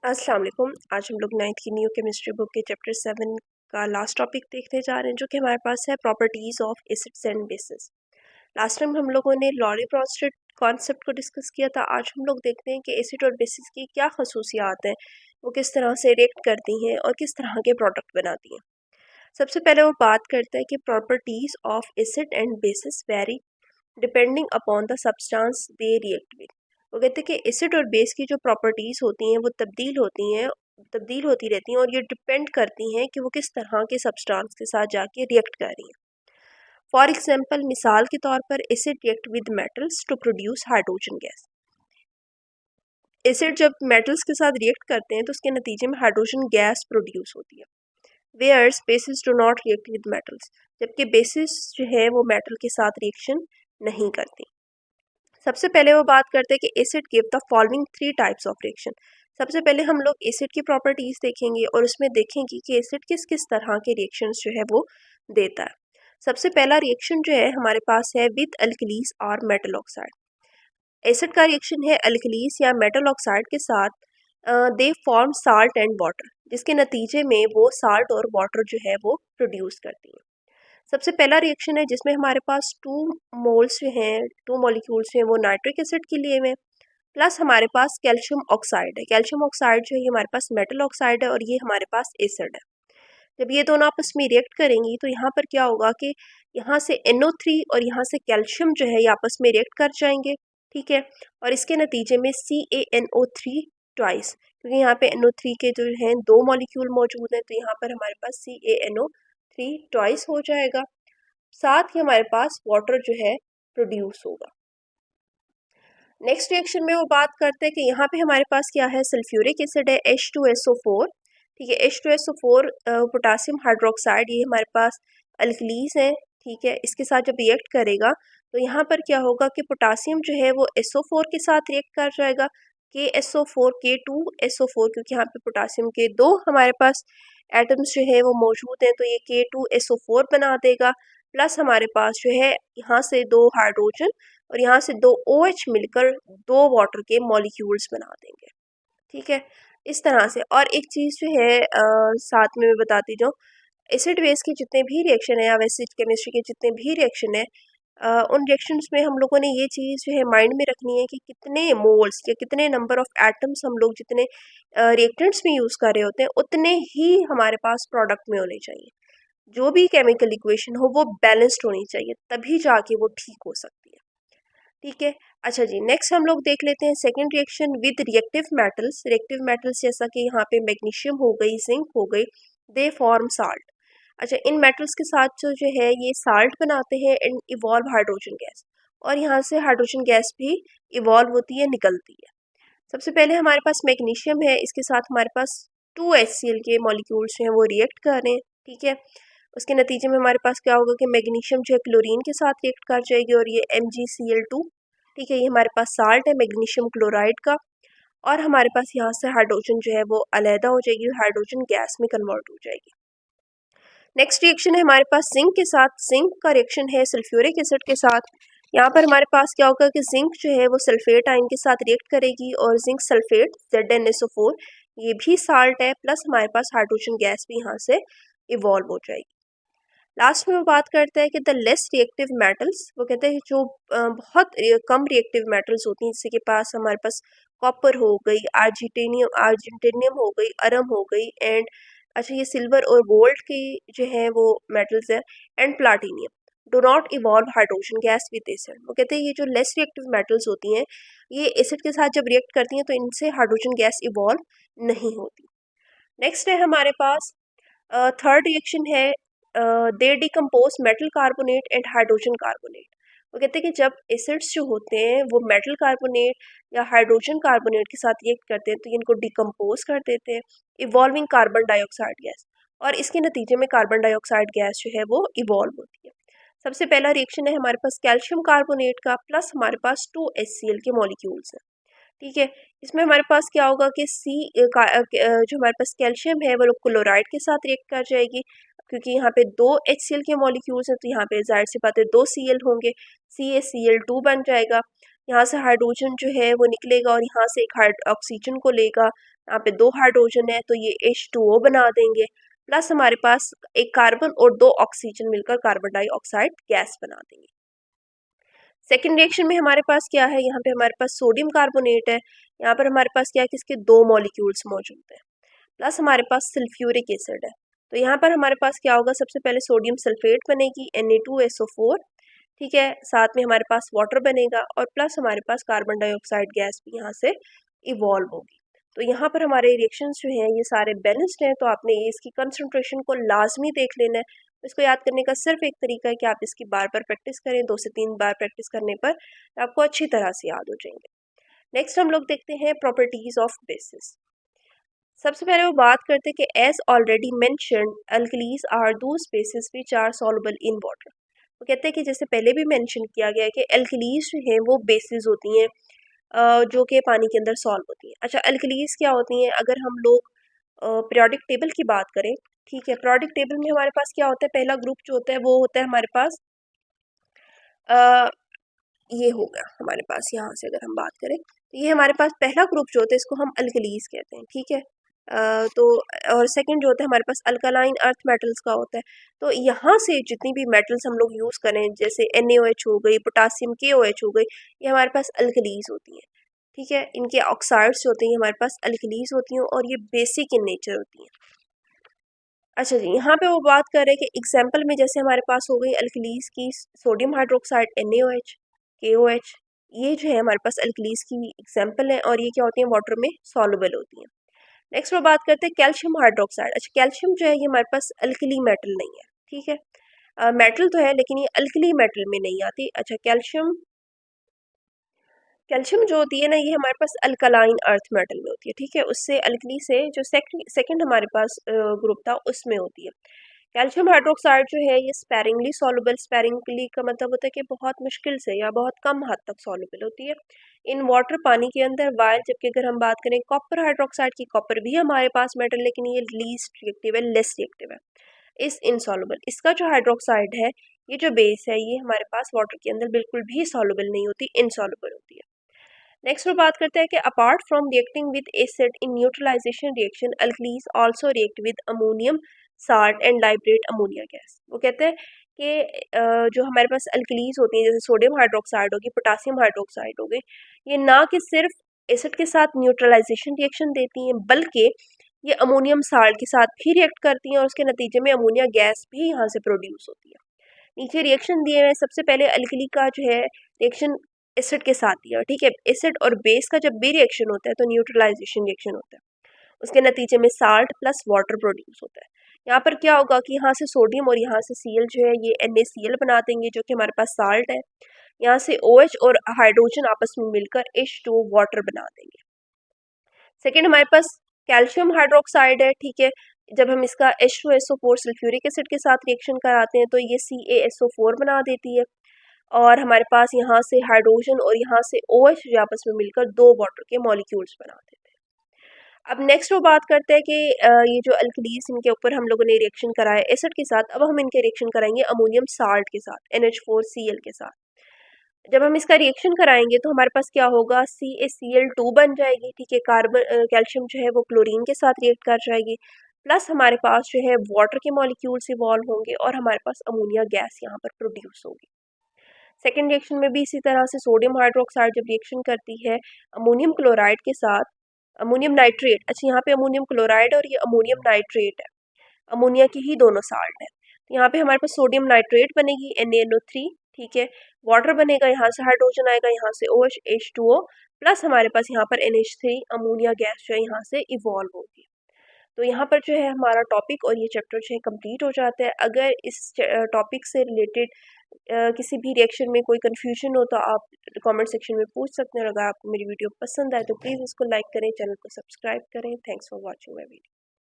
अस्सलाम वालेकुम। आज हम लोग 9th की न्यू केमिस्ट्री बुक के चैप्टर 7 का लास्ट टॉपिक देखने जा रहे हैं, जो कि हमारे पास है properties of acids and bases. Last time हम लोगों ने लॉरी ब्रॉन्स्टेड कॉन्सेप्ट को डिस्कस किया था। आज हम लोग देखते हैं कि एसिड और बेसिस की क्या खसूसियात हैं, वो किस तरह से रिएक्ट करती हैं और किस तरह के प्रोडक्ट बनाती हैं। सबसे पहले वो बात करते हैं कि properties of acid and bases very depending upon the substance they react with. वो कहते हैं कि एसिड और बेस की जो प्रॉपर्टीज़ होती हैं वो तब्दील होती रहती हैं और ये डिपेंड करती हैं कि वो किस तरह के सब्सटेंस के साथ जाके रिएक्ट कर रही हैं। फॉर एग्जांपल, मिसाल के तौर पर acid react with metals to produce hydrogen gas. Acid जब मेटल्स के साथ रिएक्ट करते हैं तो उसके नतीजे में हाइड्रोजन गैस प्रोड्यूस होती है। Whereas bases do not react with metals, जबकि बेसिस जो है वो मेटल के साथ रिएक्शन नहीं करती। सबसे पहले वो बात करते हैं कि acid give the following 3 types of reaction. सबसे पहले हम लोग एसिड की प्रॉपर्टीज देखेंगे और उसमें देखेंगे कि एसिड किस किस तरह के रिएक्शंस जो है वो देता है। सबसे पहला रिएक्शन जो है हमारे पास है विद अल्कलीज और मेटल ऑक्साइड। एसिड का रिएक्शन है अल्कलीज या मेटल ऑक्साइड के साथ। They form salt and water, जिसके नतीजे में वो साल्ट और वाटर जो है वो प्रोड्यूस करती है। सबसे पहला रिएक्शन है जिसमें हमारे पास टू मॉलिक्यूल्स हैं, वो नाइट्रिक एसिड के लिए में, प्लस हमारे पास कैल्शियम ऑक्साइड है। कैल्शियम ऑक्साइड जो है ये हमारे पास मेटल ऑक्साइड है और ये हमारे पास एसिड है। जब ये दोनों आपस में रिएक्ट करेंगी तो यहाँ पर क्या होगा कि यहाँ से NO3 और यहाँ से कैल्शियम जो है ये आपस में रिएक्ट कर जाएंगे, ठीक है। और इसके नतीजे में CaNO3 ट्वाइस, क्योंकि यहाँ पे NO3 के जो हैं 2 मॉलिक्यूल मौजूद हैं, तो यहाँ पर हमारे पास CaNO3 ट्वाइस हो जाएगा। साथ ही हमारे पास वाटर जो है प्रोड्यूस होगा। नेक्स्ट रिएक्शन में वो बात करते हैं कि यहाँ पे हमारे पास क्या है, सल्फ्यूरिक एसिड है H2SO4, ठीक है। H2SO4 पोटासियम हाइड्रोक्साइड, ये हमारे पास अल्कलीज है, ठीक है। इसके साथ जब रिएक्ट करेगा तो यहाँ पर क्या होगा कि पोटासियम जो है वो SO4 के साथ रिएक्ट कर जाएगा, KSO4 K2SO4, क्योंकि यहाँ पे पोटासियम के 2 हमारे पास एटम्स जो है वो मौजूद हैं, तो ये K2SO4 बना देगा। प्लस हमारे पास जो है यहाँ से 2 हाइड्रोजन और यहाँ से 2 OH मिलकर 2 वाटर के मॉलिक्यूल्स बना देंगे, ठीक है। इस तरह से। और एक चीज़ जो है साथ में मैं बताती जाऊँ, एसिड बेस के जितने भी रिएक्शन है या वैसे केमिस्ट्री के जितने भी रिएक्शन है, उन रिएक्शंस में हम लोगों ने ये चीज़ जो है माइंड में रखनी है कि कितने मोल्स या कितने नंबर ऑफ एटम्स हम लोग जितने रिएक्टेंट्स में यूज़ कर रहे होते हैं उतने ही हमारे पास प्रोडक्ट में होने चाहिए। जो भी केमिकल इक्वेशन हो वो बैलेंस्ड होनी चाहिए, तभी जाके वो ठीक हो सकती है, ठीक है। अच्छा जी, नेक्स्ट हम लोग देख लेते हैं second reaction with reactive metals. Reactive metals जैसा कि यहाँ पे मैग्नीशियम हो गई, जिंक हो गई, दे फॉर्म साल्ट। अच्छा, इन मेटल्स के साथ जो है ये साल्ट बनाते हैं एंड इवॉल्व हाइड्रोजन गैस, और यहाँ से हाइड्रोजन गैस भी इवॉल्व होती है, निकलती है। सबसे पहले हमारे पास मैग्नीशियम है, इसके साथ हमारे पास 2HCl के मॉलिक्यूल्स हैं वो रिएक्ट कर रहे हैं, ठीक है। उसके नतीजे में हमारे पास क्या होगा कि मैग्नीशियम जो है क्लोरीन के साथ रिएक्ट कर जाएगी और ये MgCl2, ठीक है, ये हमारे पास साल्ट है मैग्नीशियम क्लोराइड का। और हमारे पास यहाँ से हाइड्रोजन जो है वो अलहदा हो जाएगी, हाइड्रोजन गैस में कन्वर्ट हो जाएगी। नेक्स्ट रिएक्शन है हमारे पास जिंक के साथ। जिंक का रिएक्शन है सल्फ्यूरिक एसिड के साथ। यहाँ पर हमारे पास क्या होगा कि जिंक जो है वो सल्फेट आयन के साथ रिएक्ट करेगी और जिंक सल्फेट ZnSO4 ये भी साल्ट है, प्लस हमारे पास हाइड्रोजन गैस भी यहाँ से इवॉल्व हो जाएगी। लास्ट में वो बात करते हैं कि द लेस रिएक्टिव मेटल्स, वो कहते हैं जो बहुत कम रिएक्टिव मेटल्स होती हैं, जिसके पास हमारे पास कॉपर हो गई, आर्जेंटेनियम हो गई, अरम हो गई, एंड अच्छा ये सिल्वर और गोल्ड की जो है वो मेटल्स है, and platinum, do not evolve hydrogen gas with acid. वो कहते हैं ये जो लेस रिएक्टिव मेटल्स होती हैं ये एसिड के साथ जब रिएक्ट करती हैं तो इनसे हाइड्रोजन गैस इवॉल्व नहीं होती। नेक्स्ट है हमारे पास थर्ड रिएक्शन है दे decompose metal carbonate and hydrogen carbonate. वो कहते हैं कि जब एसिड्स जो होते हैं वो मेटल कार्बोनेट या हाइड्रोजन कार्बोनेट के साथ रिएक्ट करते हैं तो इनको डिकम्पोज कर देते हैं, इवॉल्विंग कार्बन डाइऑक्साइड गैस, और इसके नतीजे में कार्बन डाइऑक्साइड गैस जो है वो इवॉल्व होती है। सबसे पहला रिएक्शन है हमारे पास कैल्शियम कार्बोनेट का, प्लस हमारे पास 2HCl के मॉलिक्यूल्स हैं, ठीक है। इसमें हमारे पास क्या होगा कि जो हमारे पास कैल्शियम है वो लोग क्लोराइड के साथ रिएक्ट कर जाएगी, क्योंकि यहाँ पे 2HCl के मॉलिक्यूल्स हैं तो यहाँ पे जाहिर सी बात है 2Cl होंगे, CaCl2 बन जाएगा। यहाँ से हाइड्रोजन जो है वो निकलेगा और यहाँ से एक ऑक्सीजन को लेगा, यहाँ पे 2 हाइड्रोजन है तो ये H2O बना देंगे, प्लस हमारे पास एक कार्बन और 2 ऑक्सीजन मिलकर कार्बन डाइऑक्साइड गैस बना देंगे। सेकेंड रिएक्शन में हमारे पास क्या है, यहाँ पे हमारे पास सोडियम कार्बोनेट है, यहाँ पर हमारे पास क्या है, किसके 2 मॉलिक्यूल्स मौजूद हैं, प्लस हमारे पास सल्फ्यूरिक एसिड है। तो यहाँ पर हमारे पास क्या होगा, सबसे पहले सोडियम सल्फेट बनेगी Na2SO4, ठीक है, साथ में हमारे पास वाटर बनेगा और प्लस हमारे पास कार्बन डाइऑक्साइड गैस भी यहाँ से इवॉल्व होगी। तो यहाँ पर हमारे रिएक्शंस जो हैं ये सारे बैलेंस्ड हैं, तो आपने इसकी कंसंट्रेशन को लाजमी देख लेना है। इसको याद करने का सिर्फ एक तरीका है कि आप इसकी बार बार प्रैक्टिस करें, 2 से 3 बार प्रैक्टिस करने पर आपको अच्छी तरह से याद हो जाएंगे। नेक्स्ट हम लोग देखते हैं प्रॉपर्टीज ऑफ बेसिस। सबसे पहले वो बात करते हैं कि as already mentioned alkalis are those bases which are soluble in water. वो कहते हैं कि जैसे पहले भी मेंशन किया गया है कि अल्कलीज जो हैं वो बेसिस होती हैं जो कि पानी के अंदर सॉल्व होती हैं। अच्छा, अल्कलीज क्या होती हैं, अगर हम लोग पीरियोडिक टेबल की बात करें, ठीक है, पीरियोडिक टेबल में हमारे पास क्या होता है, पहला ग्रुप जो होता है वो होता है हमारे पास ये होगा हमारे पास, यहाँ से अगर हम बात करें तो ये हमारे पास पहला ग्रुप जो होता है इसको हम अल्कलीज कहते हैं, ठीक है। तो और सेकंड जो होता है हमारे पास अल्कलाइन अर्थ मेटल्स का होता है। तो यहाँ से जितनी भी मेटल्स हम लोग यूज़ करें, जैसे NaOH हो गई, पोटासियम KOH हो गई, ये हमारे पास अल्कलीज होती हैं, ठीक है। इनके ऑक्साइड्स जो होते हैं हमारे पास अल्कलीज होती हैं और ये बेसिक इन नेचर होती हैं। अच्छा जी, यहाँ पे वो बात कर रहे हैं कि एग्जाम्पल में जैसे हमारे पास हो गई अल्कलीज की सोडियम हाइड्रोक्साइड NaOH, KOH, ये जो है हमारे पास अल्कलीज की एग्जाम्पल है और ये क्या होती है, वाटर में सॉल्युबल होती हैं। नेक्स्ट वो बात करते हैं कैल्शियम हाइड्रोक्साइड। अच्छा, कैल्शियम जो है ये हमारे पास अल्कली मेटल नहीं है, ठीक है, मेटल तो है लेकिन ये अल्कली मेटल में नहीं आती। अच्छा, कैल्शियम कैल्शियम जो होती है ना ये हमारे पास अल्कलाइन अर्थ मेटल में होती है, ठीक है, उससे अल्कली से जो सेकंड हमारे पास ग्रुप था उसमें होती है। कैल्शियम हाइड्रोक्साइड जो है ये स्पेरिंगली सॉल्युबल, स्पेरिंगली का मतलब होता है कि बहुत मुश्किल से या बहुत कम हद तक सॉल्युबल होती है इन वाटर, पानी के अंदर। वाइल जबकि अगर हम बात करें कॉपर हाइड्रोक्साइड की, कॉपर भी हमारे पास मेटल लेकिन ये लीस्ट रिएक्टिव है, लेस रिएक्टिव है, इस इनसॉल्युबल। इसका जो हाइड्रोक्साइड है, ये जो बेस है, ये हमारे पास वाटर के अंदर बिल्कुल भी सॉल्युबल नहीं होती, इनसॉल्युबल होती है। नेक्स्ट वो बात करते हैं कि apart from reacting with acid in neutralisation reaction alkalis also react with ammonium salt and liberate ammonia gas. वो कहते हैं कि जो हमारे पास अल्कलीज होती हैं जैसे सोडियम हाइड्रोक्साइड होगी, पोटासियम हाइड्रोक्साइड हो गई, ये ना कि सिर्फ एसिड के साथ न्यूट्रलाइजेशन रिएक्शन देती हैं बल्कि ये अमोनियम साल्ट के साथ भी रिएक्ट करती हैं और उसके नतीजे में अमोनिया गैस भी यहाँ से प्रोड्यूस होती है। नीचे रिएक्शन दिए हुए हैं, सबसे पहले अल्कली का जो है रिएक्शन एसिड के साथ दिया, ठीक है। एसिड और बेस का जब भी रिएक्शन होता है तो न्यूट्रलाइजेशन रिएक्शन होता है, उसके नतीजे में साल्ट प्लस वाटर प्रोड्यूस होता है। यहाँ पर क्या होगा कि यहाँ से सोडियम और यहाँ से Cl जो है ये NaCl बना देंगे जो कि हमारे पास साल्ट है, यहाँ से OH और हाइड्रोजन आपस में मिलकर H2O वाटर बना देंगे। सेकेंड हमारे पास कैल्शियम हाइड्रोक्साइड है, ठीक है, जब हम इसका H2SO4 सल्फ्यूरिक एसिड के साथ रिएक्शन कराते हैं तो ये CaSO4 बना देती है और हमारे पास यहाँ से हाइड्रोजन और यहाँ से OH जो आपस में मिलकर 2 वाटर के मॉलिक्यूल्स बना देते हैं। अब नेक्स्ट वो बात करते हैं कि ये जो अल्कलीज इनके ऊपर हम लोगों ने रिएक्शन कराया एसिड के साथ, अब हम इनके रिएक्शन कराएंगे अमोनियम साल्ट के साथ, NH4Cl के साथ। जब हम इसका रिएक्शन कराएंगे तो हमारे पास क्या होगा, CaCl2 बन जाएगी, ठीक है, कार्बन कैल्शियम जो है वो क्लोरीन के साथ रिएक्ट कर जाएगी, प्लस हमारे पास जो है वाटर के मॉलिक्यूल्स इवॉल्व होंगे और हमारे पास अमोनिया गैस यहाँ पर प्रोड्यूस होगी। सेकेंड रिएक्शन में भी इसी तरह से सोडियम हाइड्रोक्साइड जब रिएक्शन करती है अमोनियम क्लोराइड के साथ, अमोनियम नाइट्रेट, अच्छा यहाँ पे अमोनियम क्लोराइड और ये अमोनियम नाइट्रेट है, अमोनिया की ही दोनों साल्ट है, तो यहाँ पे हमारे पास सोडियम नाइट्रेट बनेगी NaNO3, ठीक है, वाटर बनेगा, यहाँ से हाइड्रोजन आएगा, यहाँ से OH H2O, प्लस हमारे पास यहाँ पर NH3 अमोनिया गैस जो है यहाँ से इवॉल्व होगी। तो यहाँ पर जो है हमारा टॉपिक और ये चैप्टर जो है कंप्लीट हो जाता है। अगर इस टॉपिक से रिलेटेड किसी भी रिएक्शन में कोई कन्फ्यूजन हो तो आप कमेंट सेक्शन में पूछ सकते हैं और अगर आपको मेरी वीडियो पसंद आए तो प्लीज़ इसको लाइक करें, चैनल को सब्सक्राइब करें। Thanks for watching my video.